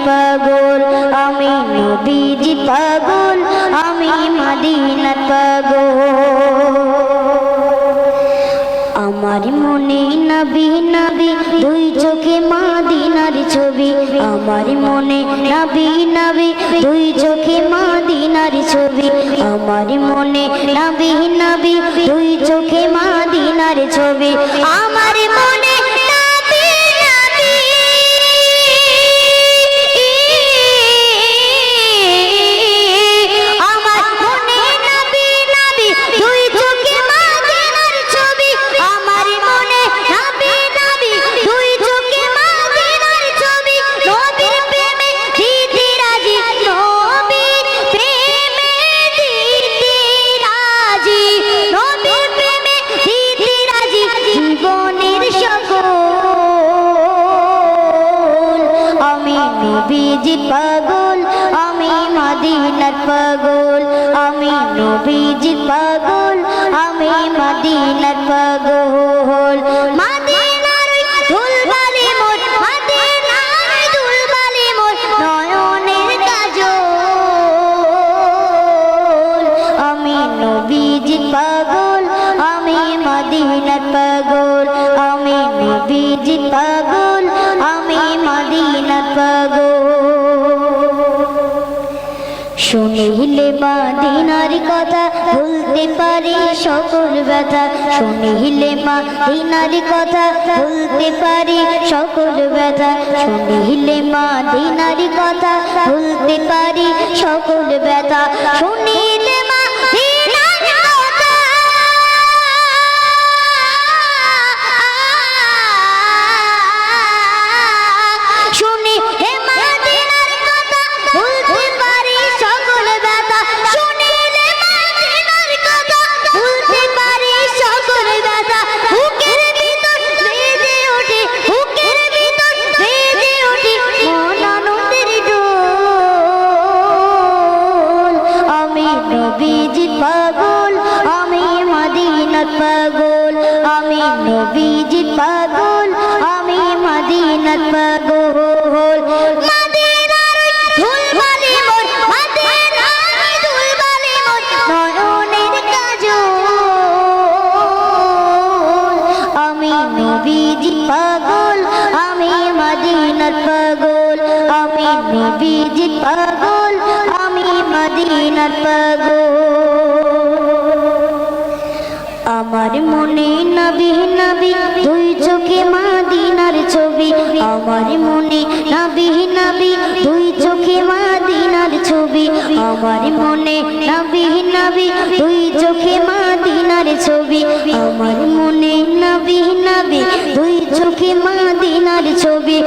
পাগল আমি নবীজি পাগল আমি মদিনার পাগল আমার মনে নবী নবী দুই চোখে মদিনার ছবি আমার মনে নবী নবী দুই চোখে মদিনার ছবি আমার মনে নবী নবী দুই চোখে মদিনার ছবি আমার মনে নবীজি পাগল আমি মদিনার পাগল আমি নবীজি পাগল আমি মদিনার পাগল মদিনার ধুলবালি মোর মদিনার ধুলবালি মোর নয়নের কাজল আমি নবীজি পাগল আমি মদিনার পাগল আমি নবীজি পাগল আমি মদিনার পাগল শুনিলে মদিনার কথা ভুলতে পারি সকল ব্যথা শুনিলে মদিনার কথা ভুলতে পারি সকল ব্যথা শুনিলে মদিনার কথা ভুলতে পারি সকল ব্যথা শুনিলে নবীজি পাগল আমি মদিনার পাগল আমি নবীজি পাগল আমি মদিনার পাগল মদিনার ধুলবালি মোর মদিনার ধুলবালি মোর নয়নের কাজল আমি নবীজি পাগল আমি মদিনার পাগল আমি নবীজি পাগল আমি মদিনার পাগল আমার মনে নবী নবী দুই চোখে মদিনার ছবি আমার মনে নবী নবী দুই চোখে মদিনার ছবি আমার মনে নবী নবী দুই চোখে মদিনার ছবি আমার মনে নবী নবী দুই চোখে মদিনার ছবি